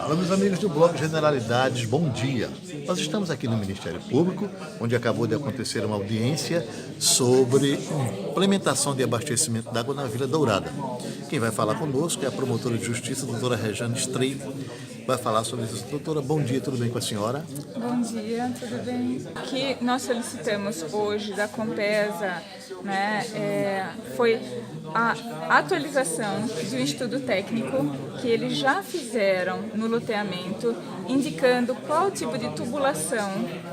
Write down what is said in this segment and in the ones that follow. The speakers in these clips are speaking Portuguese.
Olá, meus amigos do blog Generalidades, bom dia. Nós estamos aqui no Ministério Público, onde acabou de acontecer uma audiência sobre implementação de abastecimento d'água na Vila Dourada. Quem vai falar conosco é a promotora de justiça, doutora Rejane Street. Vai falar sobre isso. Doutora, bom dia, tudo bem com a senhora? Bom dia, tudo bem? O que nós solicitamos hoje da Compesa, foi a atualização de um estudo técnico que eles já fizeram no loteamento, indicando qual tipo de tubulação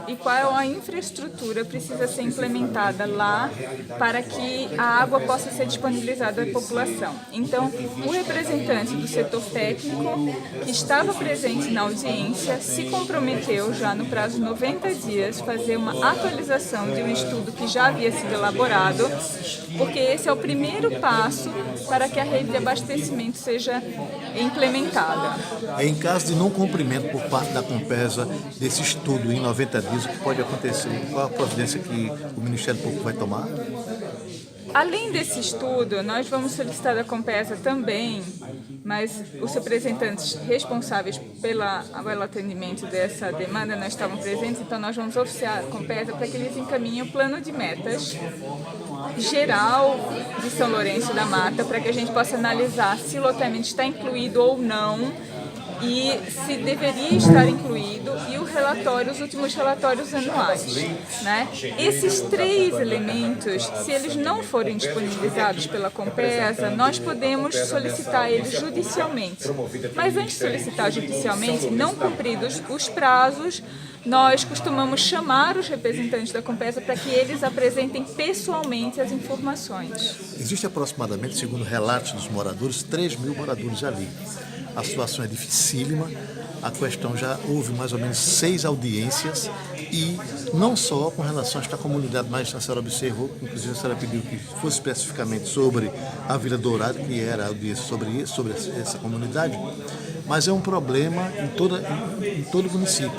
e qual a infraestrutura precisa ser implementada lá para que a água possa ser disponibilizada à população. Então, o representante do setor técnico, que estava presente na audiência, se comprometeu já no prazo de 90 dias fazer uma atualização de um estudo que já havia sido elaborado, porque esse é o primeiro passo para que a rede de abastecimento seja implementada. Em caso de não cumprimento por parte da Compesa desse estudo em 90 dias, o que pode acontecer? Qual a providência que o Ministério Público vai tomar? Além desse estudo, nós vamos solicitar da Compesa também, mas os representantes responsáveis pelo atendimento dessa demanda não estavam presentes, então nós vamos oficiar a Compesa para que eles encaminhem o plano de metas geral de São Lourenço da Mata, para que a gente possa analisar se o loteamento está incluído ou não, e se deveria estar incluído, e os últimos relatórios anuais. Esses três elementos, se eles não forem disponibilizados pela Compesa, nós podemos solicitar eles judicialmente. Mas antes de solicitar judicialmente, não cumpridos os prazos, nós costumamos chamar os representantes da Compesa para que eles apresentem pessoalmente as informações. Existe aproximadamente, segundo relatos dos moradores, 3.000 moradores ali. A situação é dificílima, a questão já houve mais ou menos 6 audiências e não só com relação a esta comunidade, mas a senhora observou, inclusive a senhora pediu que fosse especificamente sobre a Vila Dourada, que era a audiência sobre essa comunidade, mas é um problema em todo o município.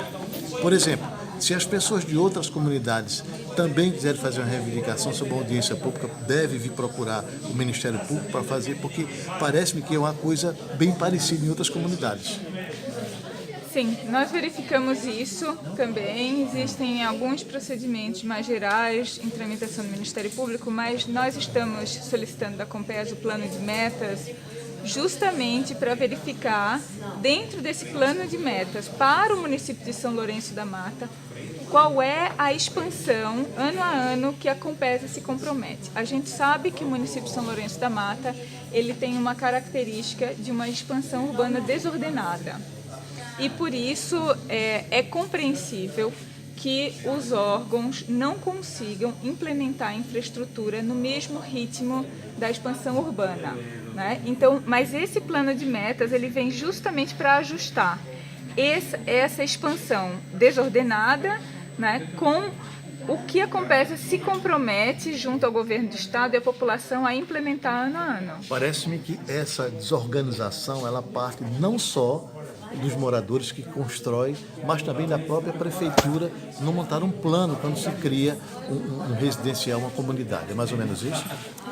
Por exemplo, se as pessoas de outras comunidades também quiserem fazer uma reivindicação sobre a audiência pública, deve vir procurar o Ministério Público para fazer, porque parece-me que é uma coisa bem parecida em outras comunidades. Sim, nós verificamos isso também. Existem alguns procedimentos mais gerais em tramitação do Ministério Público, mas nós estamos solicitando da Compesa o plano de metas justamente para verificar, dentro desse plano de metas para o município de São Lourenço da Mata, qual é a expansão, ano a ano, que a Compesa se compromete. A gente sabe que o município de São Lourenço da Mata ele tem uma característica de uma expansão urbana desordenada. E por isso é compreensível que os órgãos não consigam implementar a infraestrutura no mesmo ritmo da expansão urbana. Então, mas esse plano de metas ele vem justamente para ajustar essa expansão desordenada, com o que a Compesa se compromete junto ao governo do estado e à população a implementar ano a ano. Parece-me que essa desorganização ela parte não só dos moradores que constroem, mas também da própria prefeitura não montar um plano quando se cria um residencial, uma comunidade. É mais ou menos isso?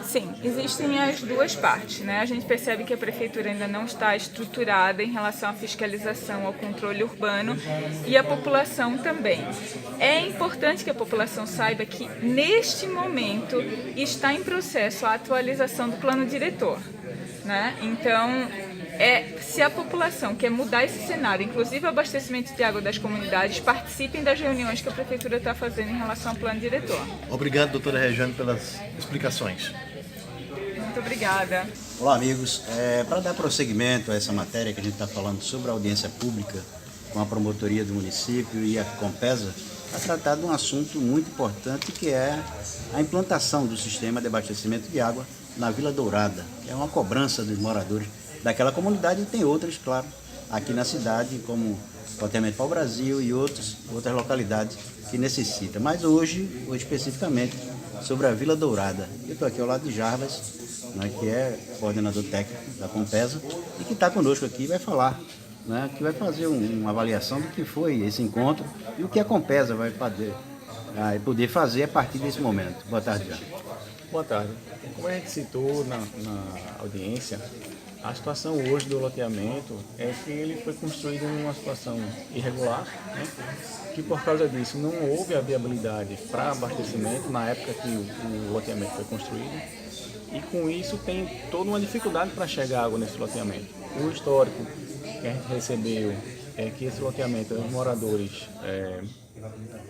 Sim, existem as duas partes. A gente percebe que a prefeitura ainda não está estruturada em relação à fiscalização, ao controle urbano, e a população também. É importante que a população saiba que, neste momento, está em processo a atualização do plano diretor. Então, se a população quer mudar esse cenário, inclusive o abastecimento de água das comunidades, participem das reuniões que a prefeitura está fazendo em relação ao plano diretor. Obrigado, doutora Rejane, pelas explicações. Muito obrigada. Olá, amigos. Para dar prosseguimento a essa matéria que a gente está falando sobre a audiência pública com a promotoria do município e a Compesa, a tratar de um assunto muito importante que é a implantação do sistema de abastecimento de água na Vila Dourada. É uma cobrança dos moradores daquela comunidade e tem outras, claro, aqui na cidade, como loteamento Pau Brasil e outras localidades que necessitam. Mas hoje especificamente, sobre a Vila Dourada. Eu estou aqui ao lado de Jarbas, que é coordenador técnico da Compesa e que está conosco aqui e vai falar, que vai fazer uma avaliação do que foi esse encontro e o que a Compesa vai poder fazer a partir desse momento. Boa tarde, Jarbas. Boa tarde. Como a gente citou na audiência, A situação hoje do loteamento é que ele foi construído em uma situação irregular, né? Que por causa disso não houve a viabilidade para abastecimento na época que o loteamento foi construído, e com isso tem toda uma dificuldade para chegar água nesse loteamento. O histórico que a gente recebeu é que esse loteamento, os moradores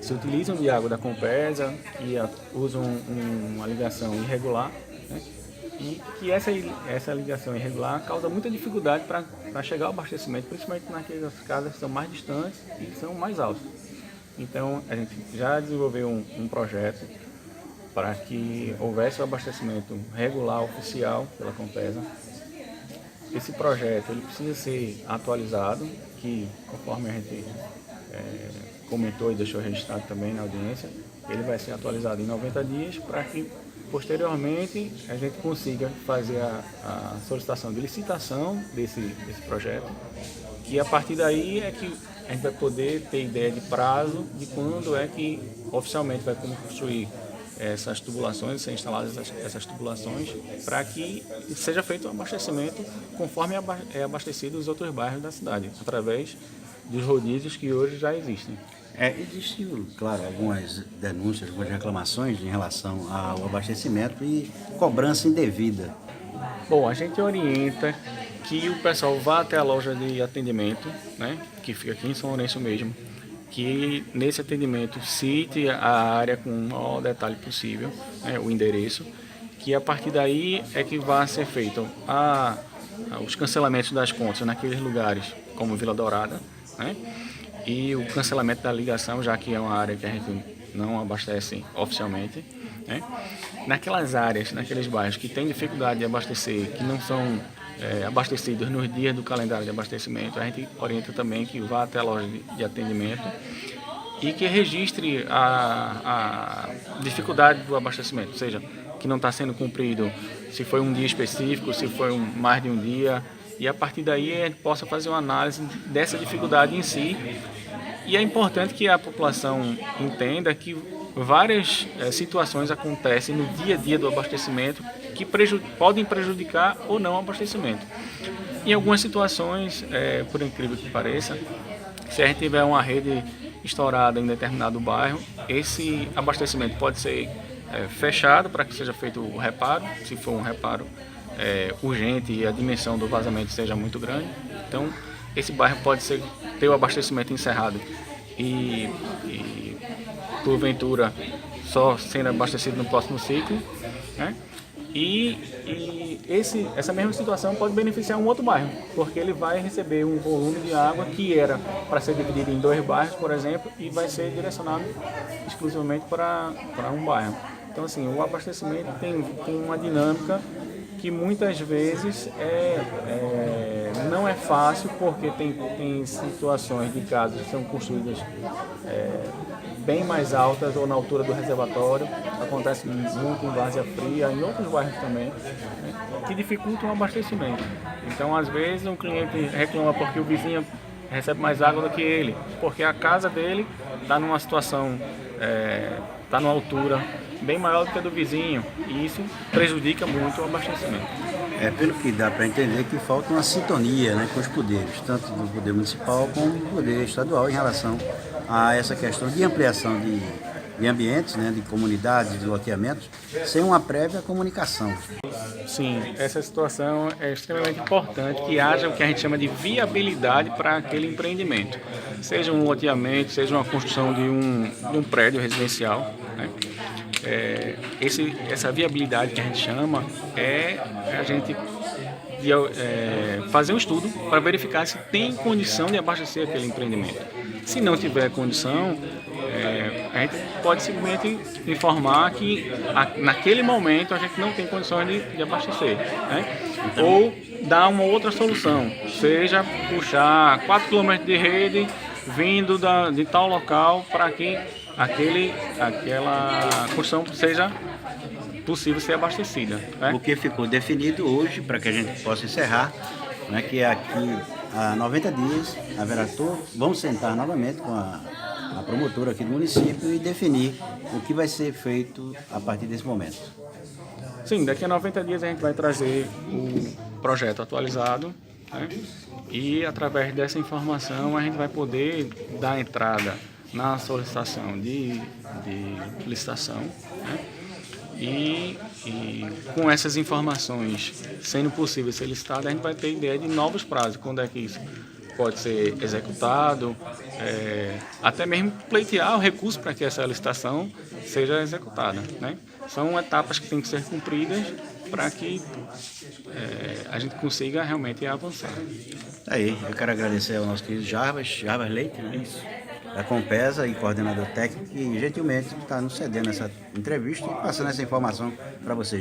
se utilizam de água da Compesa e usam uma ligação irregular, né? E que essa ligação irregular causa muita dificuldade para chegar ao abastecimento, principalmente naquelas casas que são mais distantes e que são mais altas. Então, a gente já desenvolveu um projeto para que houvesse o abastecimento regular, oficial, pela Compesa. Esse projeto ele precisa ser atualizado, que conforme a gente comentou e deixou registrado também na audiência, ele vai ser atualizado em 90 dias para que posteriormente a gente consiga fazer a solicitação de licitação desse projeto, que a partir daí é que a gente vai poder ter ideia de prazo de quando é que oficialmente vai construir essas tubulações, ser instaladas essas tubulações, para que seja feito o abastecimento conforme é abastecido os outros bairros da cidade, através dos rodízios que hoje já existem. Existem, claro, algumas denúncias, algumas reclamações em relação ao abastecimento e cobrança indevida. Bom, a gente orienta que o pessoal vá até a loja de atendimento, né, que fica aqui em São Lourenço mesmo, que nesse atendimento cite a área com o maior detalhe possível, né, o endereço, que a partir daí é que vai ser feito os cancelamentos das contas naqueles lugares como Vila Dourada, né, e o cancelamento da ligação, já que é uma área que a gente não abastece oficialmente, né. Naquelas áreas, naqueles bairros que têm dificuldade de abastecer, que não são abastecidos nos dias do calendário de abastecimento, a gente orienta também que vá até a loja de atendimento e que registre a dificuldade do abastecimento, ou seja, que não está sendo cumprido, se foi um dia específico, se foi mais de um dia, e a partir daí a gente possa fazer uma análise dessa dificuldade em si. E é importante que a população entenda que várias situações acontecem no dia a dia do abastecimento que podem prejudicar ou não o abastecimento. Em algumas situações, por incrível que pareça, se a gente tiver uma rede estourada em determinado bairro, esse abastecimento pode ser fechado para que seja feito o reparo, se for um reparo urgente e a dimensão do vazamento seja muito grande. Então, esse bairro pode ter o abastecimento encerrado e porventura só sendo abastecido no próximo ciclo, né? E essa mesma situação pode beneficiar um outro bairro, porque ele vai receber um volume de água que era para ser dividido em 2 bairros, por exemplo, e vai ser direcionado exclusivamente para um bairro. Então, assim, o abastecimento tem uma dinâmica que muitas vezes não é fácil, porque tem situações de casas que são construídas bem mais altas ou na altura do reservatório, acontece muito em Várzea Fria, em outros bairros também, né, que dificultam o abastecimento. Então, às vezes, um cliente reclama porque o vizinho recebe mais água do que ele, porque a casa dele está numa situação, está numa altura bem maior do que a do vizinho, e isso prejudica muito o abastecimento. Pelo que dá para entender que falta uma sintonia, né, com os poderes, tanto do poder municipal como do poder estadual em relação a essa questão de ampliação de ambientes, né, de comunidades, de loteamentos, sem uma prévia comunicação. Sim, essa situação é extremamente importante, que haja o que a gente chama de viabilidade para aquele empreendimento, seja um loteamento, seja uma construção de um prédio residencial, né? Essa viabilidade que a gente chama é a gente fazer um estudo para verificar se tem condição de abastecer aquele empreendimento. Se não tiver condição, a gente pode simplesmente informar que naquele momento a gente não tem condições de abastecer, né? Ou dar uma outra solução, seja puxar 4 km de rede vindo de tal local para que aquela construção seja possível ser abastecida, né? O que ficou definido hoje, para que a gente possa encerrar, né, que aqui há 90 dias vamos sentar novamente com a promotora aqui do município e definir o que vai ser feito a partir desse momento. Sim, daqui a 90 dias a gente vai trazer projeto atualizado, né? E através dessa informação a gente vai poder dar entrada na solicitação de licitação, né? E com essas informações sendo possível ser licitado, a gente vai ter ideia de novos prazos, quando é que isso pode ser executado, até mesmo pleitear o recurso para que essa licitação seja executada, né? São etapas que têm que ser cumpridas para que a gente consiga realmente avançar. Aí, eu quero agradecer ao nosso querido Jarbas Leite, né? Isso. Da Compesa e coordenador técnico, que gentilmente está nos cedendo essa entrevista e passando essa informação para vocês.